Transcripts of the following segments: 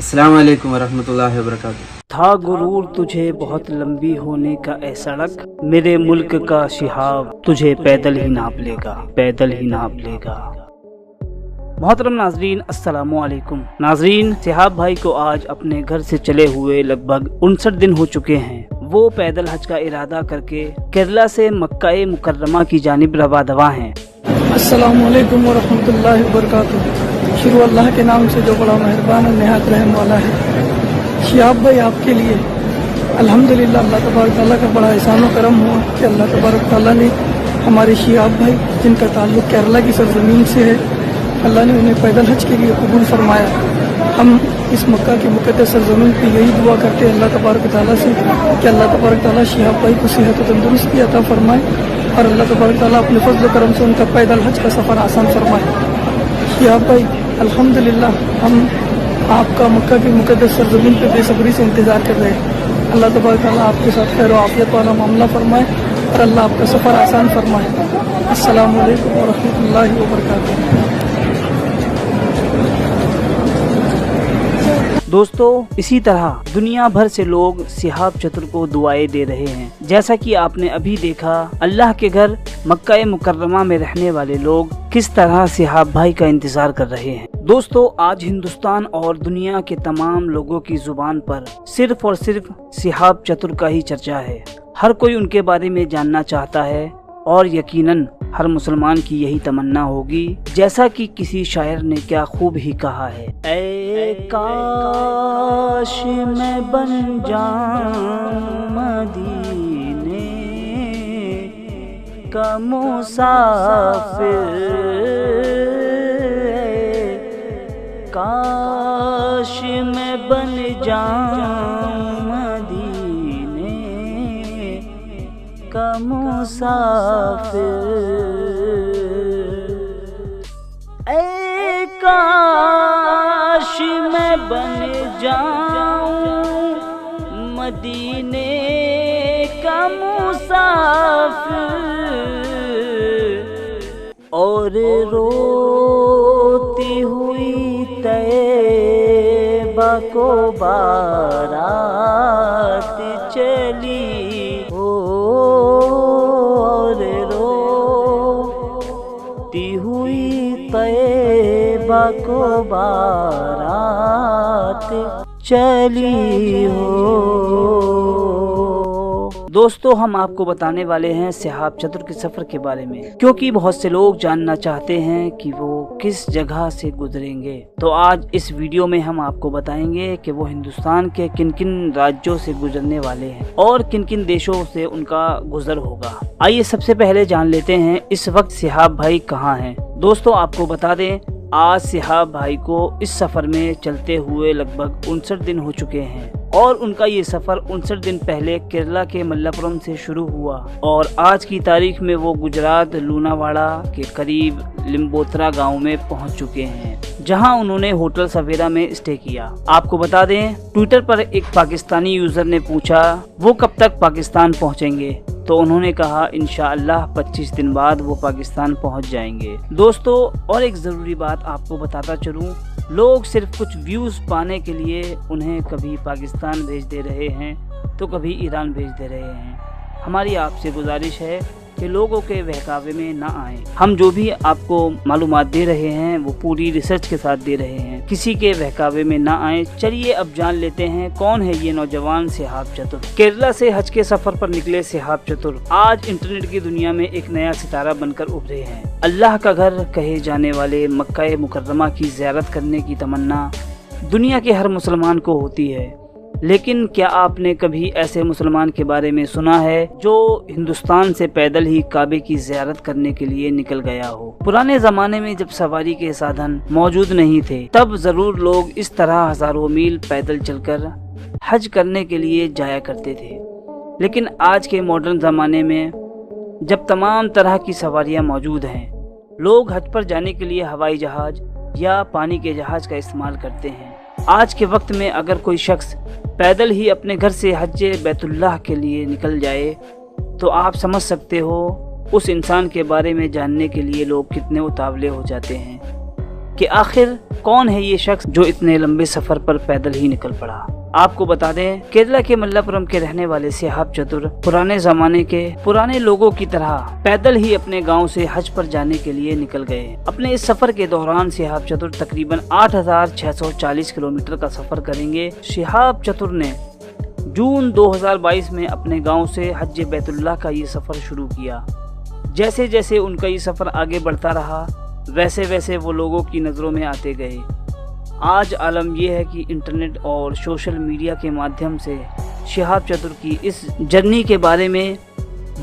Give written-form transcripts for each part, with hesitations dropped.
अस्सलाम वालेकुम वरहमतुल्लाहि वबरकातुहू। था गुरूर तुझे बहुत लंबी होने का ए सड़क, मेरे मुल्क का शिहाब तुझे पैदल ही नाप लेगा, पैदल ही नाप लेगा। मोहतरम नाजरीन, अस्सलामु अलैकुम। नाजरीन, शिहाब भाई को आज अपने घर से चले हुए लगभग 59 दिन हो चुके हैं। वो पैदल हज का इरादा करके केरला से मक्का मुकर्रमा की जानिब रवा दवा हैं। अस्सलामु अलैकुम वरहमतुल्लाहि वबरकातुहू। शुरू अल्लाह के नाम से जो बड़ा मेहरबान और निहायत रहम वाला है। शिहाब भाई, आपके लिए अल्हम्दुलिल्लाह अल्लाह तबारक तआला का बड़ा एहसान और करम हुआ कि अल्लाह तबारक तआला ने हमारे शिहाब भाई, जिनका ताल्लुक़ केरला की सरजमीन से है, अल्लाह ने उन्हें पैदल हज के लिए कबूल फरमाया। हम इस मक्का की मुक़द्दस सरजमीन पे यही दुआ करते हैं अल्लाह तबारक तआला से कि अल्लाह तबारक तआला शिहाब भाई को सेहत और तंदुरुस्ती अता फरमाए और अल्लाह तबारक तआला अपने फजल करम से उनका पैदल हज का सफ़र आसान फरमाए। शिहाब भाई, अल्हम्दुलिल्लाह हम आपका मक्का की मुक़द्दस सरजमीन पे बेसब्री से इंतज़ार कर रहे हैं। अल्लाह तबारक तआला आपके साथ खैर आफियत वाला मामला फरमाए और अल्लाह आपका सफ़र आसान फरमाए। अस्सलामु अलैकुम वरहमतुल्लाहि वबरकातुहू। दोस्तों, इसी तरह दुनिया भर से लोग शिहाब चतुर को दुआएं दे रहे हैं। जैसा कि आपने अभी देखा, अल्लाह के घर मक्का मुकर्रमा में रहने वाले लोग किस तरह शिहाब भाई का इंतजार कर रहे हैं। दोस्तों, आज हिंदुस्तान और दुनिया के तमाम लोगों की जुबान पर सिर्फ और सिर्फ शिहाब चतुर का ही चर्चा है। हर कोई उनके बारे में जानना चाहता है और यकीनन हर मुसलमान की यही तमन्ना होगी, जैसा कि किसी शायर ने क्या खूब ही कहा है, ऐ काश मैं बन जाऊं मदीने का मुसाफिर, काश मैं बन जाऊं का मुसाफिर, ऐ काश मैं बन जाऊं मदीने का मुसाफिर और रोती हुई तैबा को बारात चली तैबा को बारात चली हो। दोस्तों, हम आपको बताने वाले हैं शिहाब चतुर के सफर के बारे में, क्योंकि बहुत से लोग जानना चाहते हैं कि वो किस जगह से गुजरेंगे। तो आज इस वीडियो में हम आपको बताएंगे कि वो हिंदुस्तान के किन किन राज्यों से गुजरने वाले हैं और किन किन देशों से उनका गुजर होगा। आइए सबसे पहले जान लेते हैं इस वक्त शिहाब भाई कहाँ हैं। दोस्तों, आपको बता दें, आज शिहाब भाई को इस सफर में चलते हुए लगभग 59 दिन हो चुके हैं और उनका ये सफर 59 दिन पहले केरला के मल्लापुरम से शुरू हुआ और आज की तारीख में वो गुजरात लूनावाड़ा के करीब लिम्बोत्रा गांव में पहुंच चुके हैं, जहां उन्होंने होटल सवेरा में स्टे किया। आपको बता दें, ट्विटर पर एक पाकिस्तानी यूजर ने पूछा वो कब तक पाकिस्तान पहुंचेंगे, तो उन्होंने कहा इंशाअल्लाह 25 दिन बाद वो पाकिस्तान पहुंच जाएंगे। दोस्तों, और एक ज़रूरी बात आपको बताता चलूं, लोग सिर्फ कुछ व्यूज़ पाने के लिए उन्हें कभी पाकिस्तान भेज दे रहे हैं तो कभी ईरान भेज दे रहे हैं। हमारी आपसे गुजारिश है कि लोगों के बहकावे में ना आए। हम जो भी आपको मालूमात दे रहे हैं वो पूरी रिसर्च के साथ दे रहे हैं, किसी के बहकावे में ना आए। चलिए अब जान लेते हैं कौन है ये नौजवान शिहाब चतुर। केरला से हज के सफर पर निकले शिहाब चतुर आज इंटरनेट की दुनिया में एक नया सितारा बनकर उभरे हैं। अल्लाह का घर कहे जाने वाले मक्का मुकर्रमा की ज़ियारत करने की तमन्ना दुनिया के हर मुसलमान को होती है, लेकिन क्या आपने कभी ऐसे मुसलमान के बारे में सुना है जो हिंदुस्तान से पैदल ही काबे की ज़ियारत करने के लिए निकल गया हो। पुराने जमाने में जब सवारी के साधन मौजूद नहीं थे, तब जरूर लोग इस तरह हजारों मील पैदल चलकर हज करने के लिए जाया करते थे, लेकिन आज के मॉडर्न जमाने में जब तमाम तरह की सवारियां मौजूद हैं, लोग हज पर जाने के लिए हवाई जहाज या पानी के जहाज का इस्तेमाल करते हैं। आज के वक्त में अगर कोई शख्स पैदल ही अपने घर से हज बैतुल्लाह के लिए निकल जाए तो आप समझ सकते हो उस इंसान के बारे में जानने के लिए लोग कितने उतावले हो जाते हैं। कि आखिर कौन है ये शख्स जो इतने लंबे सफर पर पैदल ही निकल पड़ा। आपको बता दें, केरला के मल्लापुरम के रहने वाले सिहाब चतुर पुराने जमाने के पुराने लोगों की तरह पैदल ही अपने गांव से हज पर जाने के लिए निकल गए। अपने इस सफर के दौरान सिहाब चतुर तकरीबन 8640 किलोमीटर का सफर करेंगे। सिहाब चतुर ने जून 2022 में अपने गांव से हज बैतुल्लाह का ये सफर शुरू किया। जैसे जैसे उनका ये सफर आगे बढ़ता रहा, वैसे वैसे वो लोगों की नज़रों में आते गए। आज आलम यह है कि इंटरनेट और सोशल मीडिया के माध्यम से सिहाब चतुर की इस जर्नी के बारे में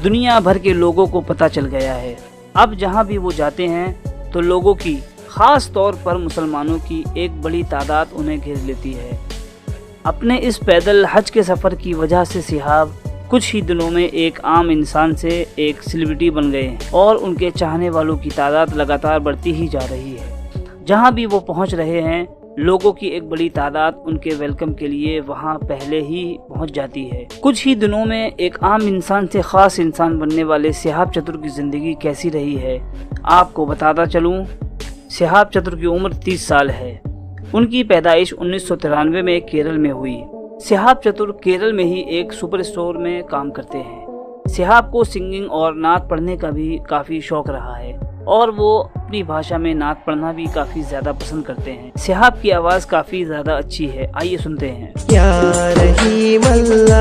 दुनिया भर के लोगों को पता चल गया है। अब जहां भी वो जाते हैं तो लोगों की, खास तौर पर मुसलमानों की एक बड़ी तादाद उन्हें घेर लेती है। अपने इस पैदल हज के सफ़र की वजह से सिहाब कुछ ही दिनों में एक आम इंसान से एक सेलिब्रिटी बन गए हैं और उनके चाहने वालों की तादाद लगातार बढ़ती ही जा रही है। जहां भी वो पहुंच रहे हैं, लोगों की एक बड़ी तादाद उनके वेलकम के लिए वहां पहले ही पहुंच जाती है। कुछ ही दिनों में एक आम इंसान से खास इंसान बनने वाले सिहाब चतुर की जिंदगी कैसी रही है, आपको बताता चलूं। सिहाब चतुर की उम्र 30 साल है। उनकी पैदाइश 1993 में केरल में हुई। सिहाब चतुर केरल में ही एक सुपर स्टोर में काम करते हैं। सिहाब को सिंगिंग और नात पढ़ने का भी काफी शौक रहा है और वो अपनी भाषा में नात पढ़ना भी काफी ज्यादा पसंद करते हैं। सिहाब की आवाज काफी ज्यादा अच्छी है, आइए सुनते हैं। या रहीम अल्लाह,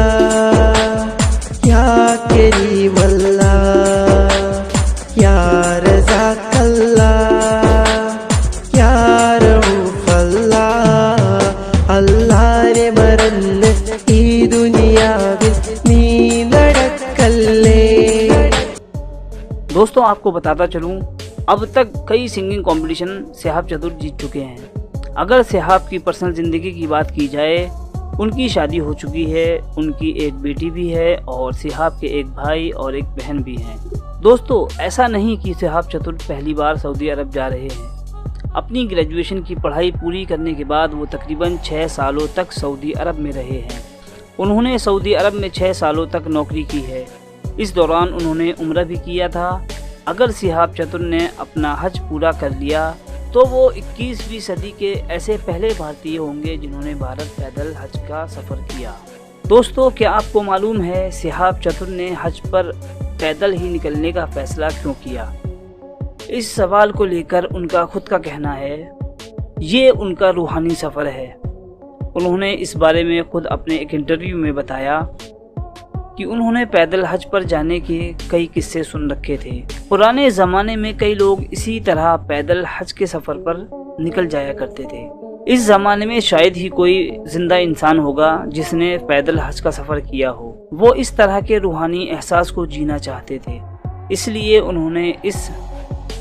या करीम अल्लाह, या रज़ाक अल्लाह, या रऊफ अल्लाह, अल्लाह रे मरन ई दुनिया नी लड़कल्ले। दोस्तों, आपको बताता चलूं, अब तक कई सिंगिंग कंपटीशन सिहाब चतुर जीत चुके हैं। अगर सिहाब की पर्सनल ज़िंदगी की बात की जाए, उनकी शादी हो चुकी है, उनकी एक बेटी भी है और सिहाब के एक भाई और एक बहन भी हैं। दोस्तों, ऐसा नहीं कि सिहाब चतुर पहली बार सऊदी अरब जा रहे हैं। अपनी ग्रेजुएशन की पढ़ाई पूरी करने के बाद वो तकरीबन 6 सालों तक सऊदी अरब में रहे हैं। उन्होंने सऊदी अरब में 6 सालों तक नौकरी की है। इस दौरान उन्होंने उम्रा भी किया था। अगर सिहाब चतुर ने अपना हज पूरा कर लिया तो वो 21वीं सदी के ऐसे पहले भारतीय होंगे जिन्होंने भारत पैदल हज का सफ़र किया। दोस्तों, क्या आपको मालूम है सिहाब चतुर ने हज पर पैदल ही निकलने का फैसला क्यों किया? इस सवाल को लेकर उनका खुद का कहना है, ये उनका रूहानी सफ़र है। उन्होंने इस बारे में खुद अपने एक इंटरव्यू में बताया कि उन्होंने पैदल हज पर जाने के कई किस्से सुन रखे थे। पुराने ज़माने में कई लोग इसी तरह पैदल हज के सफ़र पर निकल जाया करते थे। इस ज़माने में शायद ही कोई जिंदा इंसान होगा जिसने पैदल हज का सफ़र किया हो। वो इस तरह के रूहानी एहसास को जीना चाहते थे, इसलिए उन्होंने इस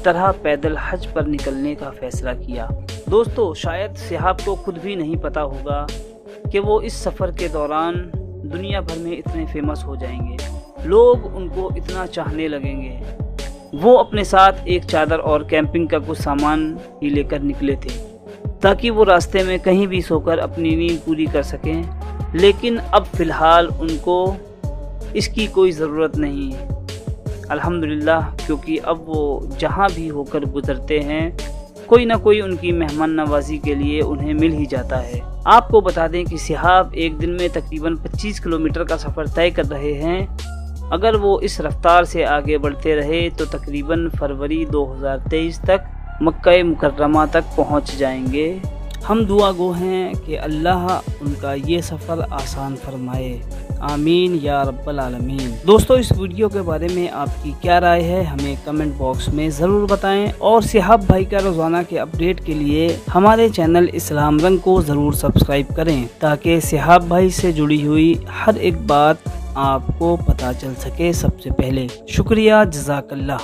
तरह पैदल हज पर निकलने का फैसला किया। दोस्तों, शायद सिहाब को खुद भी नहीं पता होगा कि वो इस सफ़र के दौरान दुनिया भर में इतने फेमस हो जाएंगे, लोग उनको इतना चाहने लगेंगे। वो अपने साथ एक चादर और कैंपिंग का कुछ सामान ही लेकर निकले थे ताकि वो रास्ते में कहीं भी सोकर अपनी नींद पूरी कर सकें, लेकिन अब फ़िलहाल उनको इसकी कोई ज़रूरत नहीं है, अल्हम्दुलिल्लाह, क्योंकि अब वो जहाँ भी होकर गुजरते हैं कोई ना कोई उनकी मेहमान नवाजी के लिए उन्हें मिल ही जाता है। आपको बता दें कि सिहाब एक दिन में तकरीबन 25 किलोमीटर का सफ़र तय कर रहे हैं। अगर वो इस रफ्तार से आगे बढ़ते रहे तो तकरीबन फरवरी 2023 तक मक्का मुकर्रमा तक पहुंच जाएंगे। हम दुआ गो हैं कि अल्लाह उनका ये सफ़र आसान फरमाए, आमीन या रब्बल आलमीन। दोस्तों, इस वीडियो के बारे में आपकी क्या राय है, हमें कमेंट बॉक्स में ज़रूर बताएं और सिहाब भाई का रोज़ाना के अपडेट के लिए हमारे चैनल इस्लाम रंग को ज़रूर सब्सक्राइब करें ताकि सिहाब भाई से जुड़ी हुई हर एक बात आपको पता चल सके सबसे पहले। शुक्रिया, जज़ाकल्लाह।